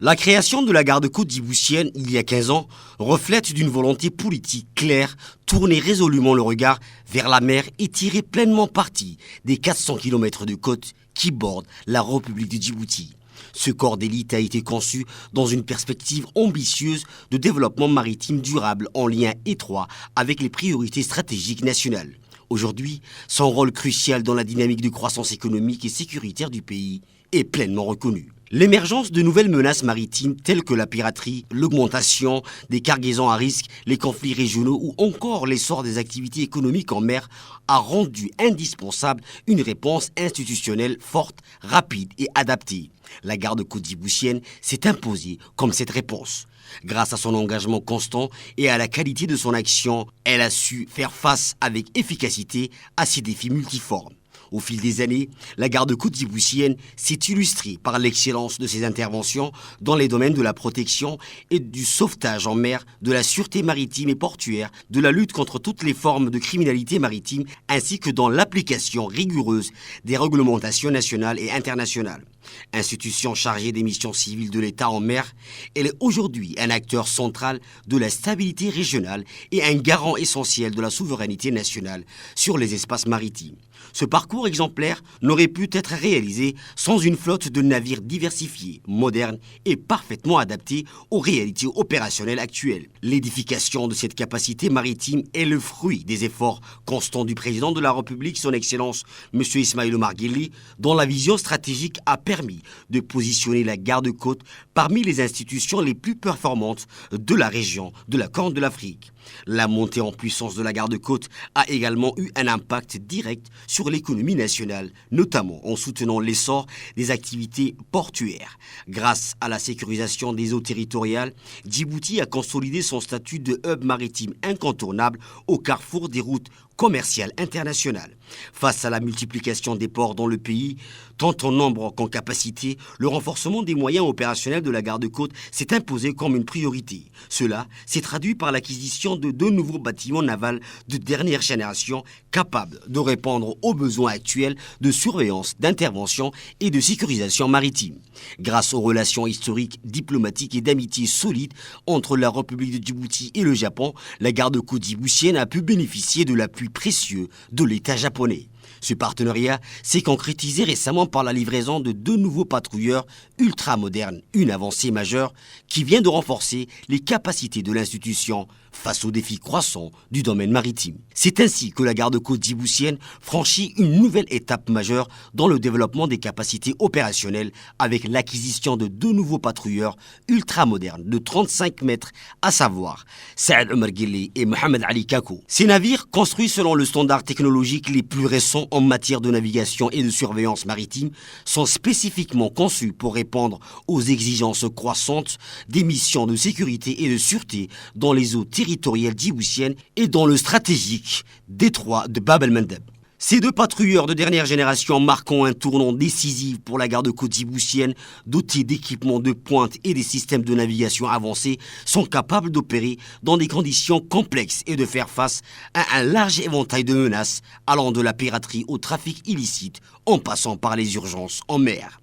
La création de la garde-côte djiboutienne il y a 15 ans reflète d'une volonté politique claire, tourner résolument le regard vers la mer et tirer pleinement parti des 400 km de côte qui bordent la République de Djibouti. Ce corps d'élite a été conçu dans une perspective ambitieuse de développement maritime durable en lien étroit avec les priorités stratégiques nationales. Aujourd'hui, son rôle crucial dans la dynamique de croissance économique et sécuritaire du pays est pleinement reconnu. L'émergence de nouvelles menaces maritimes telles que la piraterie, l'augmentation des cargaisons à risque, les conflits régionaux ou encore l'essor des activités économiques en mer a rendu indispensable une réponse institutionnelle forte, rapide et adaptée. La garde-côte djiboutienne s'est imposée comme cette réponse. Grâce à son engagement constant et à la qualité de son action, elle a su faire face avec efficacité à ces défis multiformes. Au fil des années, la garde-côte djiboutienne s'est illustrée par l'excellence de ses interventions dans les domaines de la protection et du sauvetage en mer, de la sûreté maritime et portuaire, de la lutte contre toutes les formes de criminalité maritime, ainsi que dans l'application rigoureuse des réglementations nationales et internationales. Institution chargée des missions civiles de l'État en mer, elle est aujourd'hui un acteur central de la stabilité régionale et un garant essentiel de la souveraineté nationale sur les espaces maritimes. Ce parcours exemplaire n'aurait pu être réalisé sans une flotte de navires diversifiés, modernes et parfaitement adaptés aux réalités opérationnelles actuelles. L'édification de cette capacité maritime est le fruit des efforts constants du président de la République, son Excellence M. Ismaïl Omar Guelleh, dont la vision stratégique a permis de positionner la garde-côte parmi les institutions les plus performantes de la région de la Corne de l'Afrique. La montée en puissance de la garde-côte a également eu un impact direct sur l'économie nationale, notamment en soutenant l'essor des activités portuaires. Grâce à la sécurisation des eaux territoriales, Djibouti a consolidé son statut de hub maritime incontournable au carrefour des routes commerciales internationales. Face à la multiplication des ports dans le pays, tant en nombre qu'en capacité, le renforcement des moyens opérationnels de la garde-côte s'est imposé comme une priorité. Cela s'est traduit par l'acquisition de 2 nouveaux bâtiments navals de dernière génération capables de répondre aux besoins actuels de surveillance, d'intervention et de sécurisation maritime. Grâce aux relations historiques, diplomatiques et d'amitié solides entre la République de Djibouti et le Japon, la garde-côte djiboutienne a pu bénéficier de l'appui précieux de l'État japonais. Ce partenariat s'est concrétisé récemment par la livraison de 2 nouveaux patrouilleurs ultramodernes, une avancée majeure qui vient de renforcer les capacités de l'institution face aux défis croissants du domaine maritime. C'est ainsi que la garde-côte djiboutienne franchit une nouvelle étape majeure dans le développement des capacités opérationnelles avec l'acquisition de 2 nouveaux patrouilleurs ultramodernes de 35 mètres, à savoir Saad Omar Guelleh et Mohamed Ali Kako. Ces navires, construits selon le standard technologique les plus récents en matière de navigation et de surveillance maritime, sont spécifiquement conçus pour répondre aux exigences croissantes des missions de sécurité et de sûreté dans les eaux territoriales djiboutiennes et dans le stratégique détroit de Bab el-Mandeb. Ces 2 patrouilleurs de dernière génération marquant un tournant décisif pour la garde-côte djiboutienne, dotés d'équipements de pointe et des systèmes de navigation avancés, sont capables d'opérer dans des conditions complexes et de faire face à un large éventail de menaces allant de la piraterie au trafic illicite en passant par les urgences en mer.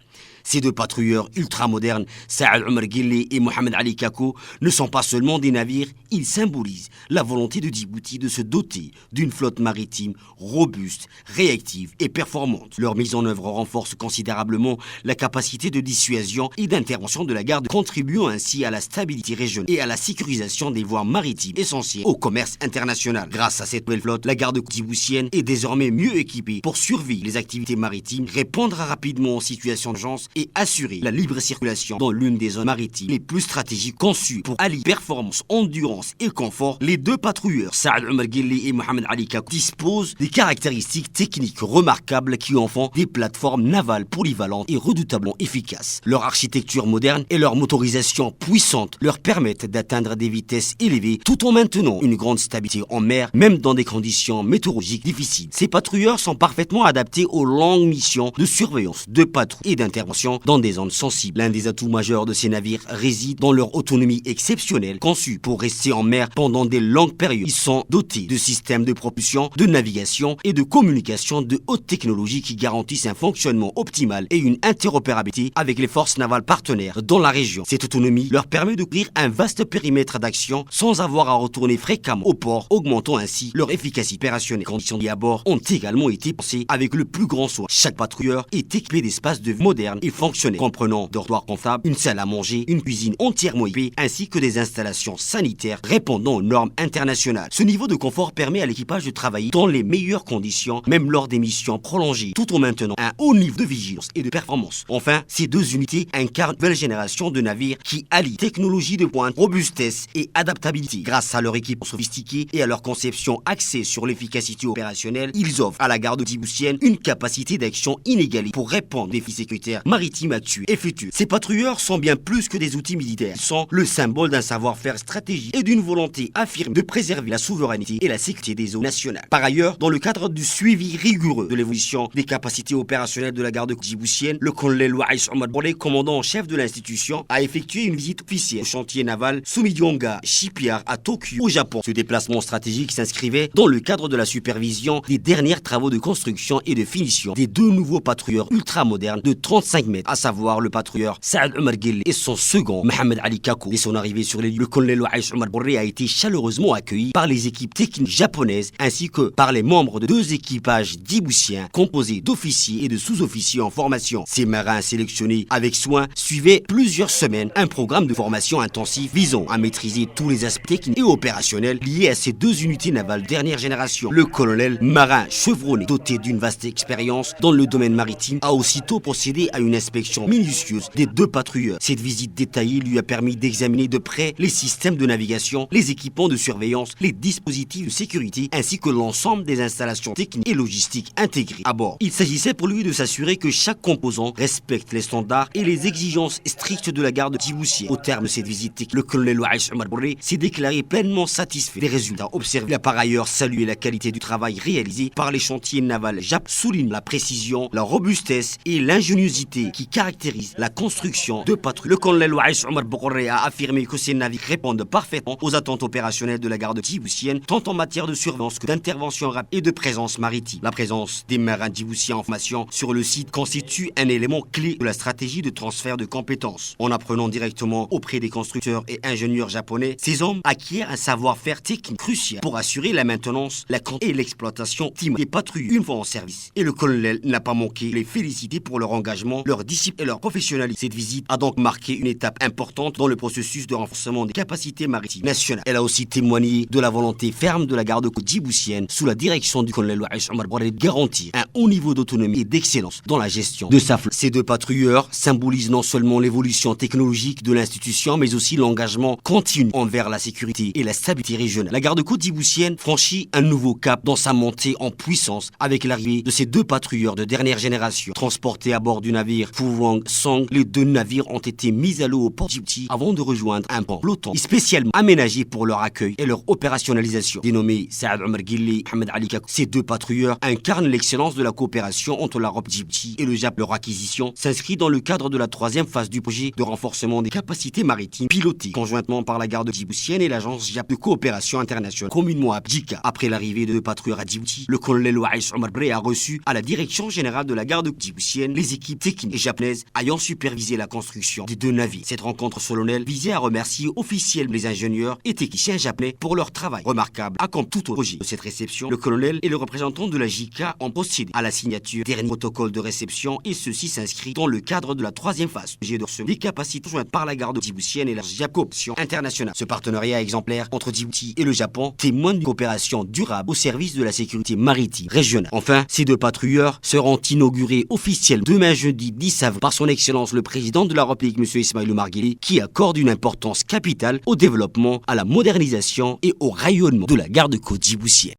Ces 2 patrouilleurs ultramodernes, Saad Omar Guelleh et Mohamed Ali Kako, ne sont pas seulement des navires, ils symbolisent la volonté de Djibouti de se doter d'une flotte maritime robuste, réactive et performante. Leur mise en œuvre renforce considérablement la capacité de dissuasion et d'intervention de la garde, contribuant ainsi à la stabilité régionale et à la sécurisation des voies maritimes essentielles au commerce international. Grâce à cette nouvelle flotte, la garde djiboutienne est désormais mieux équipée pour surveiller les activités maritimes, répondre rapidement aux situations d'urgence et assurer la libre circulation dans l'une des zones maritimes les plus stratégiques conçues pour allier performance, endurance et confort. Les 2 patrouilleurs, Saad Omar Guelleh et Mohamed Ali Kako, disposent des caractéristiques techniques remarquables qui en font des plateformes navales polyvalentes et redoutablement efficaces. Leur architecture moderne et leur motorisation puissante leur permettent d'atteindre des vitesses élevées tout en maintenant une grande stabilité en mer, même dans des conditions météorologiques difficiles. Ces patrouilleurs sont parfaitement adaptés aux longues missions de surveillance, de patrouille et d'intervention opérations dans des zones sensibles. L'un des atouts majeurs de ces navires réside dans leur autonomie exceptionnelle, conçus pour rester en mer pendant des longues périodes. Ils sont dotés de systèmes de propulsion, de navigation et de communication de haute technologie qui garantissent un fonctionnement optimal et une interopérabilité avec les forces navales partenaires dans la région. Cette autonomie leur permet de couvrir un vaste périmètre d'action sans avoir à retourner fréquemment au port, augmentant ainsi leur efficacité opérationnelle. Les conditions de à bord ont également été pensées avec le plus grand soin. Chaque patrouilleur est équipé d'espaces de vie modernes et fonctionnels, comprenant dortoirs confortables, une salle à manger, une cuisine entièrement équipée, ainsi que des installations sanitaires répondant aux normes internationales. Ce niveau de confort permet à l'équipage de travailler dans les meilleures conditions, même lors des missions prolongées, tout en maintenant un haut niveau de vigilance et de performance. Enfin, ces deux unités incarnent une nouvelle génération de navires qui allient technologie de pointe, robustesse et adaptabilité. Grâce à leur équipement sophistiquée et à leur conception axée sur l'efficacité opérationnelle, ils offrent à la garde djiboutienne une capacité d'action inégalée pour répondre aux défis sécuritaires maritimes actuels et futurs. Ces patrouilleurs sont bien plus que des outils militaires. Ils sont le symbole d'un savoir-faire stratégique et d'une volonté affirmée de préserver la souveraineté et la sécurité des eaux nationales. Par ailleurs, dans le cadre du suivi rigoureux de l'évolution des capacités opérationnelles de la garde djiboutienne, le colonel Waïs Omar Borlé, commandant en chef de l'institution, a effectué une visite officielle au chantier naval Sumidionga Shipyard à Tokyo, au Japon. Ce déplacement stratégique s'inscrivait dans le cadre de la supervision des derniers travaux de construction et de finition des deux nouveaux patrouilleurs ultramodernes de 35 mètres, à savoir le patrouilleur Saad Omar Guelleh et son second, Mohamed Ali Kako. Dès son arrivée sur les lieux, le colonel Waïs Omar Borlé a été chaleureusement accueilli par les équipes techniques japonaises ainsi que par les membres de deux équipages djiboutiens composés d'officiers et de sous-officiers en formation. Ces marins sélectionnés avec soin suivaient plusieurs semaines un programme de formation intensif visant à maîtriser tous les aspects techniques et opérationnels liés à ces deux unités navales dernière génération. Le colonel, marin chevronné, doté d'une vaste expérience dans le domaine maritime, a aussitôt procédé à une inspection minutieuse des deux patrouilleurs. Cette visite détaillée lui a permis d'examiner de près les systèmes de navigation, les équipements de surveillance, les dispositifs de sécurité ainsi que l'ensemble des installations techniques et logistiques intégrées à bord. Il s'agissait pour lui de s'assurer que chaque composant respecte les standards et les exigences strictes de la garde djiboutienne. Au terme de cette visite, le colonel Waïs Omar Borlé s'est déclaré pleinement satisfait des résultats observés. Il a par ailleurs salué la qualité du travail réalisé par les chantiers navals Jap, souligne la précision, la robustesse et l'ingéniosité qui caractérisent la construction de patrouilles. Le colonel Waïs Omar Borlé a affirmé que ces navires répondent parfaitement aux attentes opérationnelles de la garde djiboutienne, tant en matière de surveillance que d'intervention rapide et de présence maritime. La présence des marins djiboutiens en formation sur le site constitue un élément clé de la stratégie de transfert de compétences. En apprenant directement auprès des constructeurs et ingénieurs japonais, ces hommes acquièrent un savoir-faire technique crucial pour assurer la maintenance, la conduite et l'exploitation optimale des patrouilles une fois en service. Et le colonel n'a pas manqué de les féliciter pour leur engagement, leur discipline et leur professionnalisme. Cette visite a donc marqué une étape importante dans le processus de renforcement des capacités maritimes nationales. Elle a aussi témoigné de la volonté ferme de la garde djiboutienne sous la direction du colonel Waïs Omar Borlé de garantir un haut niveau d'autonomie et d'excellence dans la gestion de sa flotte. Ces deux patrouilleurs symbolisent non seulement l'évolution technologique de l'institution, mais aussi l'engagement continu envers la sécurité et la stabilité régionale. La garde-côte djiboutienne franchit un nouveau cap dans sa montée en puissance avec l'arrivée de ces deux patrouilleurs de dernière génération. Transportés à bord du navire Phuwang Song, les deux navires ont été mis à l'eau au port de Djibouti avant de rejoindre un port flottant spécialement aménagé pour leur accueil et leur opérationnalisation. Dénommés Saad Omar Guelleh et Mohamed Ali Kako, ces deux patrouilleurs incarnent l'excellence de la coopération entre l'Europe, Djibouti et le Japon. Leur acquisition s'inscrit dans le cadre de la troisième phase du projet de renforcement des capacités maritimes pilotées conjointement par la garde djiboutienne et l'agence de coopération internationale, communément appelée JICA. Après l'arrivée de deux patrouilleurs à Djibouti, le colonel Waïs Omar Borlé a reçu à la direction générale de la garde djiboutienne les équipes techniques japonaises ayant supervisé la construction des deux navires. Cette rencontre solennelle visait à remercier officiellement les ingénieurs et techniciens japonais pour leur travail remarquable. À comme tout autre projet de cette réception, le colonel et le représentant de la JICA ont procédé à la signature des derniers protocoles de réception et ceci s'inscrit dans le cadre de la troisième phase de recevoir des capacités jointes par la garde djiboutienne et la coopération internationale. Ce partenariat exemplaire entre Djibouti et le Japon témoigne d'une coopération durable au service de la sécurité maritime régionale. Enfin, ces deux patrouilleurs seront inaugurés officiellement demain jeudi 10 avril par son excellence le président de la République, M. Ismaïl Omar Guelleh, qui accorde une importance capitale au développement, à la modernisation et au rayonnement de la garde-côte djiboutienne.